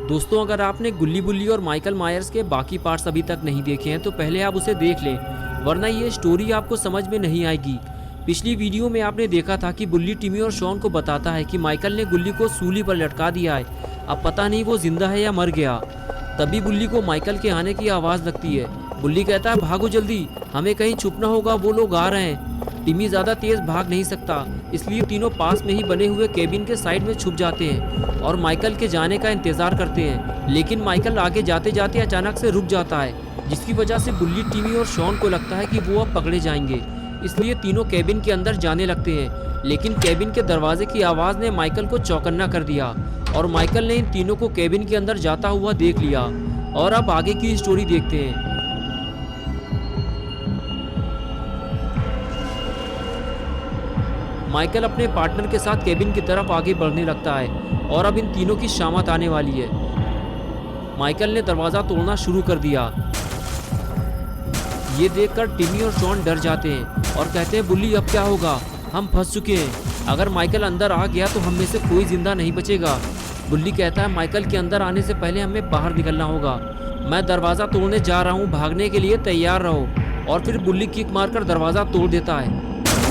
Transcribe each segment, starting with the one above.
दोस्तों, अगर आपने गुल्ली बुल्ली और माइकल मायर्स के बाकी पार्ट्स अभी तक नहीं देखे हैं तो पहले आप उसे देख लें, वरना ये स्टोरी आपको समझ में नहीं आएगी। पिछली वीडियो में आपने देखा था कि बुल्ली टिमी और शॉन को बताता है कि माइकल ने गुल्ली को सूली पर लटका दिया है। अब पता नहीं वो जिंदा है या मर गया। तभी बुल्ली को माइकल के आने की आवाज़ लगती है। बुल्ली कहता है, भागो जल्दी, हमें कहीं छुपना होगा, वो लोग आ रहे हैं। टिमी ज़्यादा तेज़ भाग नहीं सकता, इसलिए तीनों पास में ही बने हुए केबिन के साइड में छुप जाते हैं और माइकल के जाने का इंतज़ार करते हैं। लेकिन माइकल आगे जाते जाते अचानक से रुक जाता है, जिसकी वजह से बुल्ली, टिमी और शॉन को लगता है कि वो अब पकड़े जाएंगे। इसलिए तीनों केबिन के अंदर जाने लगते हैं। लेकिन केबिन के दरवाजे की आवाज़ ने माइकल को चौकन्ना कर दिया और माइकल ने इन तीनों को केबिन के अंदर जाता हुआ देख लिया। और अब आगे की स्टोरी देखते हैं। माइकल अपने पार्टनर के साथ केबिन की तरफ आगे बढ़ने लगता है और अब इन तीनों की शामत आने वाली है। माइकल ने दरवाज़ा तोड़ना शुरू कर दिया। ये देखकर टिमी और शॉन डर जाते हैं और कहते हैं, बुल्ली अब क्या होगा, हम फंस चुके हैं। अगर माइकल अंदर आ गया तो हम में से कोई जिंदा नहीं बचेगा। बुल्ली कहता है, माइकल के अंदर आने से पहले हमें बाहर निकलना होगा। मैं दरवाज़ा तोड़ने जा रहा हूँ, भागने के लिए तैयार रहो। और फिर बुल्ली किक मारकर दरवाज़ा तोड़ देता है।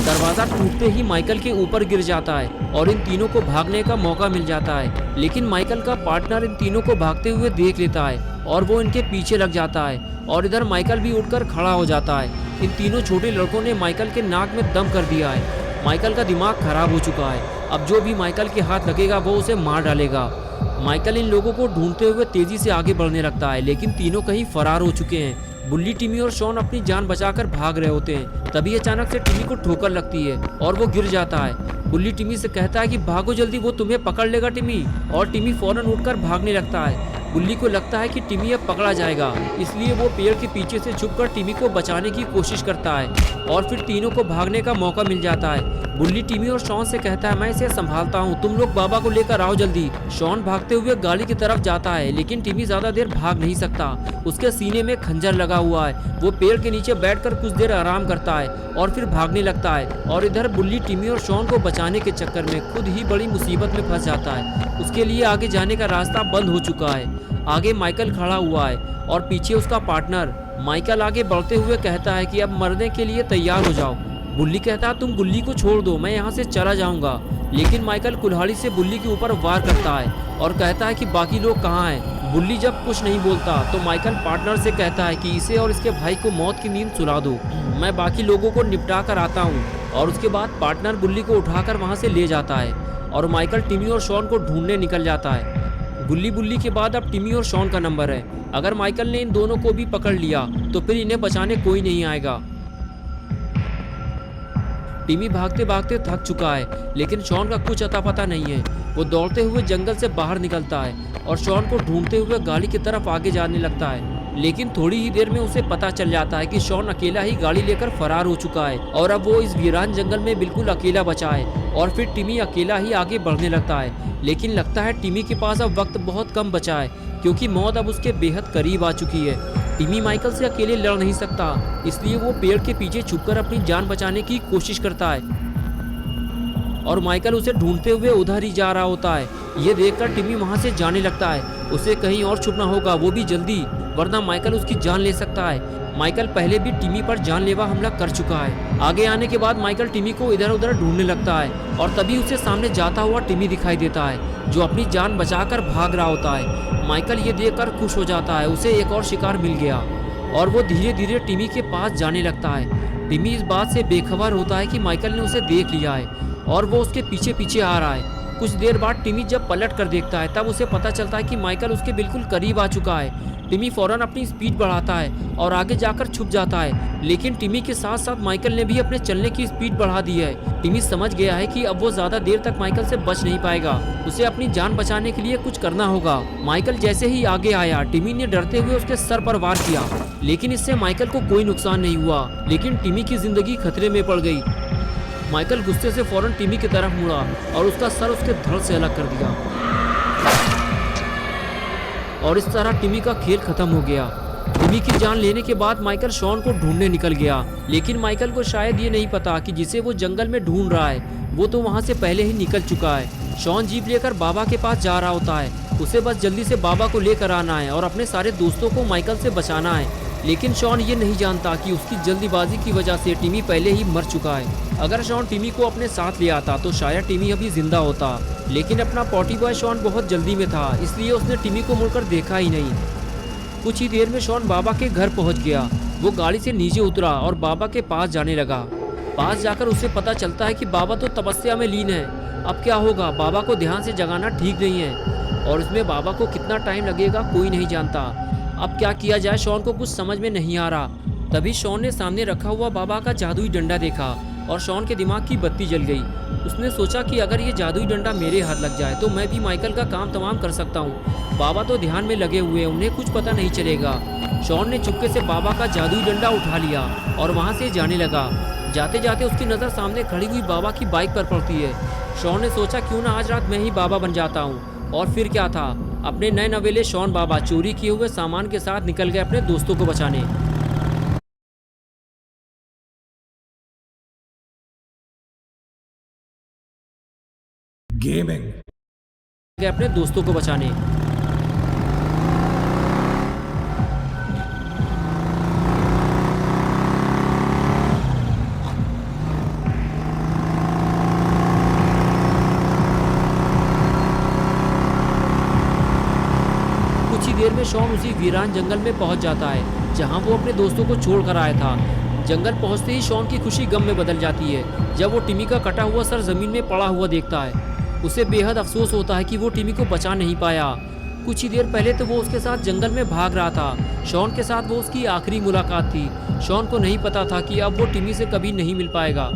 दरवाज़ा टूटते ही माइकल के ऊपर गिर जाता है और इन तीनों को भागने का मौका मिल जाता है। लेकिन माइकल का पार्टनर इन तीनों को भागते हुए देख लेता है और वो इनके पीछे लग जाता है। और इधर माइकल भी उठकर खड़ा हो जाता है। इन तीनों छोटे लड़कों ने माइकल के नाक में दम कर दिया है। माइकल का दिमाग खराब हो चुका है। अब जो भी माइकल के हाथ लगेगा वो उसे मार डालेगा। माइकल इन लोगों को ढूंढते हुए तेजी से आगे बढ़ने लगता है, लेकिन तीनों कहीं फरार हो चुके हैं। बुल्ली, टिमी और शॉन अपनी जान बचाकर भाग रहे होते हैं। तभी अचानक से टिमी को ठोकर लगती है और वो गिर जाता है। बुल्ली टिमी से कहता है कि भागो जल्दी, वो तुम्हें पकड़ लेगा टिमी। और टिमी फौरन उठकर भागने लगता है। बुल्ली को लगता है कि टिमी अब पकड़ा जाएगा, इसलिए वो पेड़ के पीछे से छुपकर टिमी को बचाने की कोशिश करता है और फिर तीनों को भागने का मौका मिल जाता है। बुल्ली टिमी और शॉन से कहता है, मैं इसे संभालता हूँ, तुम लोग बाबा को लेकर आओ जल्दी। शॉन भागते हुए गाड़ी की तरफ जाता है, लेकिन टिमी ज्यादा देर भाग नहीं सकता। उसके सीने में खंजर लगा हुआ है। वो पेड़ के नीचे बैठकर कुछ देर आराम करता है और फिर भागने लगता है। और इधर बुल्ली टिमी और शॉन को बचाने के चक्कर में खुद ही बड़ी मुसीबत में फंस जाता है। उसके लिए आगे जाने का रास्ता बंद हो चुका है। आगे माइकल खड़ा हुआ है और पीछे उसका पार्टनर। माइकल आगे बढ़ते हुए कहता है कि अब मरने के लिए तैयार हो जाओ। बुल्ली कहता है, तुम गुल्ली को छोड़ दो, मैं यहाँ से चला जाऊंगा। लेकिन माइकल कुल्हाड़ी से बुल्ली के ऊपर वार करता है और कहता है कि बाकी लोग कहाँ हैं। बुल्ली जब कुछ नहीं बोलता तो माइकल पार्टनर से कहता है कि इसे और इसके भाई को मौत की नींद सुला दो, मैं बाकी लोगों को निपटा कर आता हूँ। और उसके बाद पार्टनर बुल्ली को उठाकर वहाँ से ले जाता है और माइकल टिमी और शॉन को ढूंढने निकल जाता है। गुल्ली बुल्ली के बाद अब टिमी और शॉन का नंबर है। अगर माइकल ने इन दोनों को भी पकड़ लिया तो फिर इन्हें बचाने कोई नहीं आएगा। टिमी भागते भागते थक चुका है, लेकिन शॉन का कुछ अता पता नहीं है। वो दौड़ते हुए जंगल से बाहर निकलता है और शॉन को ढूंढते हुए गाड़ी की तरफ आगे जाने लगता है। लेकिन थोड़ी ही देर में उसे पता चल जाता है कि शॉन अकेला ही गाड़ी लेकर फरार हो चुका है और अब वो इस वीरान जंगल में बिल्कुल अकेला बचा है। और फिर टिमी अकेला ही आगे बढ़ने लगता है। लेकिन लगता है टिमी के पास अब वक्त बहुत कम बचा है, क्योंकि मौत अब उसके बेहद करीब आ चुकी है। टिमी माइकल से अकेले लड़ नहीं सकता, इसलिए वो पेड़ के पीछे छुपकर अपनी जान बचाने की कोशिश करता है और माइकल उसे ढूंढते हुए उधर ही जा रहा होता है। ये देखकर टिमी वहां से जाने लगता है। उसे कहीं और छुपना होगा, वो भी जल्दी, वरना माइकल उसकी जान ले सकता है। माइकल पहले भी टिमी पर जानलेवा हमला कर चुका है। आगे आने के बाद माइकल टिमी को इधर उधर ढूंढने लगता है और तभी उसे सामने जाता हुआ टिमी दिखाई देता है, जो अपनी जान बचाकर भाग रहा होता है। माइकल ये देखकर खुश हो जाता है, उसे एक और शिकार मिल गया और वो धीरे धीरे टिमी के पास जाने लगता है। टिमी इस बात से बेखबर होता है कि माइकल ने उसे देख लिया है और वो उसके पीछे पीछे आ रहा है। कुछ देर बाद टिमी जब पलट कर देखता है तब उसे पता चलता है कि माइकल उसके बिल्कुल करीब आ चुका है। टिमी फौरन अपनी स्पीड बढ़ाता है और आगे जाकर छुप जाता है। लेकिन टिमी के साथ साथ माइकल ने भी अपने चलने की स्पीड बढ़ा दी है। टिमी समझ गया है कि अब वो ज्यादा देर तक माइकल से बच नहीं पाएगा। उसे अपनी जान बचाने के लिए कुछ करना होगा। माइकल जैसे ही आगे आया, टिमी ने डरते हुए उसके सर पर वार किया, लेकिन इससे माइकल को कोई नुकसान नहीं हुआ, लेकिन टिमी की जिंदगी खतरे में पड़ गई। माइकल गुस्से से फौरन टिमी की तरफ मुड़ा और उसका सर उसके धड़ से अलग कर दिया और इस तरह टिमी का खेल खत्म हो गया। टिमी की जान लेने के बाद माइकल शॉन को ढूंढने निकल गया, लेकिन माइकल को शायद ये नहीं पता कि जिसे वो जंगल में ढूंढ रहा है वो तो वहाँ से पहले ही निकल चुका है। शॉन जीप लेकर बाबा के पास जा रहा होता है। उसे बस जल्दी से बाबा को लेकर आना है और अपने सारे दोस्तों को माइकल से बचाना है। लेकिन शॉन ये नहीं जानता कि उसकी जल्दीबाजी की वजह से टिमी पहले ही मर चुका है। अगर शॉन टिमी को अपने साथ ले आता तो शायद टिमी अभी जिंदा होता, लेकिन अपना पॉटी बॉय शॉन बहुत जल्दी में था, इसलिए उसने टिमी को मुड़कर देखा ही नहीं। कुछ ही देर में शॉन बाबा के घर पहुंच गया। वो गाड़ी से नीचे उतरा और बाबा के पास जाने लगा। पास जाकर उसे पता चलता है कि बाबा तो तपस्या में लीन है। अब क्या होगा? बाबा को ध्यान से जगाना ठीक नहीं है और इसमें बाबा को कितना टाइम लगेगा कोई नहीं जानता। अब क्या किया जाए? शॉन को कुछ समझ में नहीं आ रहा। तभी शॉन ने सामने रखा हुआ बाबा का जादुई डंडा देखा और शॉन के दिमाग की बत्ती जल गई। उसने सोचा कि अगर ये जादुई डंडा मेरे हाथ लग जाए तो मैं भी माइकल का काम तमाम कर सकता हूँ। बाबा तो ध्यान में लगे हुए, उन्हें कुछ पता नहीं चलेगा। शॉन ने चुपके से बाबा का जादुई डंडा उठा लिया और वहाँ से जाने लगा। जाते जाते उसकी नज़र सामने खड़ी हुई बाबा की बाइक पर पड़ती है। शॉन ने सोचा क्यों ना आज रात मैं ही बाबा बन जाता हूँ। और फिर क्या था, अपने नए नवेले शॉन बाबा चोरी किए हुए सामान के साथ निकल गए अपने दोस्तों को बचाने। गेमिंग गए अपने दोस्तों को बचाने। कुछ ही देर में शॉन उसी वीरान जंगल में पहुंच जाता है जहां वो अपने दोस्तों को छोड़ कर आया था। जंगल पहुंचते ही शॉन की खुशी गम में बदल जाती है जब वो टिमी का कटा हुआ सर जमीन में पड़ा हुआ देखता है। उसे बेहद अफसोस होता है कि वो टिमी को बचा नहीं पाया। कुछ ही देर पहले तो वो उसके साथ जंगल में भाग रहा था। शॉन के साथ वो उसकी आखिरी मुलाकात थी। शॉन को नहीं पता था कि अब वो टिमी से कभी नहीं मिल पाएगा।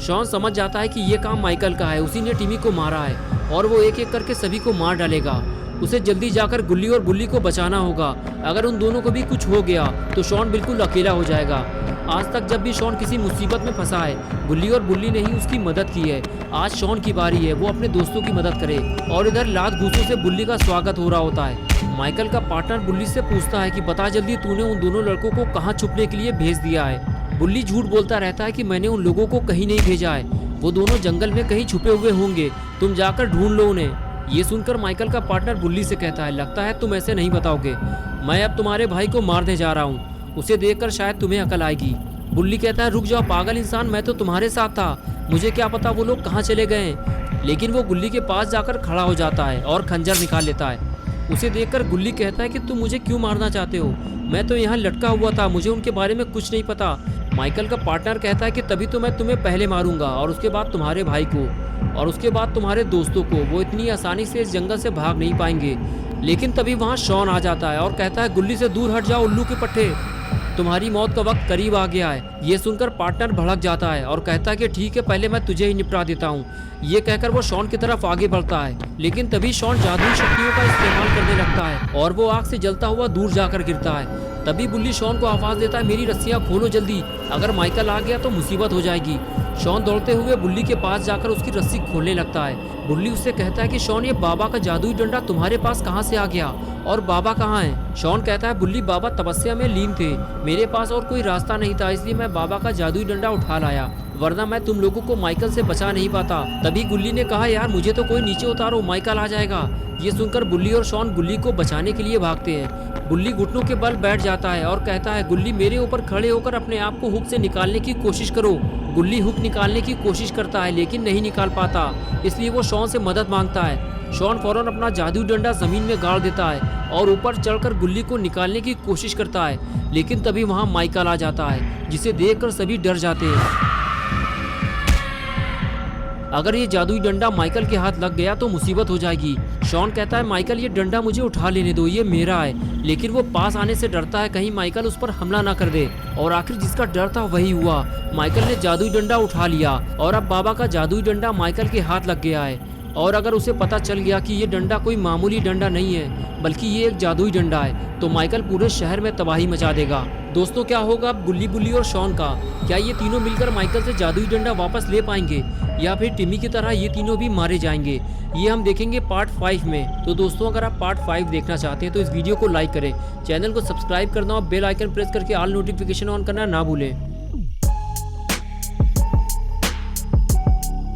शॉन समझ जाता है कि ये काम माइकल का है, उसी ने टिमी को मारा है और वो एक एक करके सभी को मार डालेगा। उसे जल्दी जाकर गुल्ली और बुल्ली को बचाना होगा। अगर उन दोनों को भी कुछ हो गया तो शॉन बिल्कुल अकेला हो जाएगा। आज तक जब भी शॉन किसी मुसीबत में फंसा है, गुल्ली और बुल्ली ने ही उसकी मदद की है। आज शॉन की बारी है वो अपने दोस्तों की मदद करे। और इधर लात घूसों से बुल्ली का स्वागत हो रहा होता है। माइकल का पार्टनर बुल्ली से पूछता है कि बता जल्दी, तूने उन दोनों लड़कों को कहाँ छुपने के लिए भेज दिया है? बुल्ली झूठ बोलता रहता है कि मैंने उन लोगों को कहीं नहीं भेजा है, वो दोनों जंगल में कहीं छुपे हुए होंगे, तुम जाकर ढूंढ लो उन्हें। ये सुनकर माइकल का पार्टनर बुल्ली से कहता है, लगता है तुम ऐसे नहीं बताओगे, मैं अब तुम्हारे भाई को मारने जा रहा हूँ, उसे देखकर शायद तुम्हें अकल आएगी। बुल्ली कहता है, रुक जाओ पागल इंसान, मैं तो तुम्हारे साथ था, मुझे क्या पता वो लोग कहाँ चले गए हैं। लेकिन वो गुल्ली के पास जाकर खड़ा हो जाता है और खंजर निकाल लेता है। उसे देखकर गुल्ली कहता है कि तुम मुझे क्यों मारना चाहते हो, मैं तो यहाँ लटका हुआ था, मुझे उनके बारे में कुछ नहीं पता। माइकल का पार्टनर कहता है कि तभी तो मैं तुम्हें पहले मारूंगा और उसके बाद तुम्हारे भाई को और उसके बाद तुम्हारे दोस्तों को। वो इतनी आसानी से इस जंगल से भाग नहीं पाएंगे। लेकिन तभी वहाँ शॉन आ जाता है और कहता है, गुल्ली से दूर हट जाओ उल्लू के पट्टे, तुम्हारी मौत का वक्त करीब आ गया है। ये सुनकर पार्टनर भड़क जाता है और कहता है कि ठीक है, पहले मैं तुझे ही निपटा देता हूँ। ये कहकर वो शॉन की तरफ आगे बढ़ता है। लेकिन तभी शॉन जादुई शक्तियों का इस्तेमाल करने लगता है और वो आग से जलता हुआ दूर जाकर गिरता है। तभी बुल्ली शॉन को आवाज देता है, मेरी रस्सियाँ खोलो जल्दी, अगर माइकल आ गया तो मुसीबत हो जाएगी। शॉन दौड़ते हुए बुल्ली के पास जाकर उसकी रस्सी खोलने लगता है। बुल्ली उससे कहता है कि शॉन, ये बाबा का जादुई डंडा तुम्हारे पास कहाँ से आ गया और बाबा कहाँ है? शॉन कहता है, बुल्ली बाबा तपस्या में लीन थे, मेरे पास और कोई रास्ता नहीं था, इसलिए मैं बाबा का जादुई डंडा उठा लाया, वरना मैं तुम लोगों को माइकल से बचा नहीं पाता। तभी गुल्ली ने कहा, यार मुझे तो कोई नीचे उतारो, माइकल आ जाएगा। ये सुनकर बुल्ली और शॉन गुल्ली को बचाने के लिए भागते हैं। बुल्ली घुटनों के बल बैठ जाता है और कहता है, गुल्ली मेरे ऊपर खड़े होकर अपने आप को हुक से निकालने की कोशिश करो। गुल्ली हुक निकालने की कोशिश करता है लेकिन नहीं निकाल पाता, इसलिए वो शॉन से मदद मांगता है। शॉन फौरन अपना जादुई डंडा जमीन में गाड़ देता है और ऊपर चढ़कर गुल्ली को निकालने की कोशिश करता है। लेकिन तभी वहाँ माइकल आ जाता है, जिसे देखकर सभी डर जाते हैं। अगर ये जादुई डंडा माइकल के हाथ लग गया तो मुसीबत हो जाएगी। शॉन कहता है, माइकल ये डंडा मुझे उठा लेने दो, ये मेरा है। लेकिन वो पास आने से डरता है कहीं माइकल उस पर हमला ना कर दे। और आखिर जिसका डर था वही हुआ, माइकल ने जादुई डंडा उठा लिया और अब बाबा का जादुई डंडा माइकल के हाथ लग गया है। और अगर उसे पता चल गया कि ये डंडा कोई मामूली डंडा नहीं है बल्कि ये एक जादुई डंडा है, तो माइकल पूरे शहर में तबाही मचा देगा। दोस्तों, क्या होगा अब गुल्ली बुल्ली और शॉन का? क्या ये तीनों मिलकर माइकल से जादुई डंडा वापस ले पाएंगे या फिर टिमी की तरह ये तीनों भी मारे जाएंगे? ये हम देखेंगे पार्ट 5 में। तो दोस्तों, अगर आप पार्ट 5 देखना चाहते हैं तो इस वीडियो को लाइक करें, चैनल को सब्सक्राइब करना और बेल आइकन प्रेस करके ऑल नोटिफिकेशन ऑन करना ना भूलें।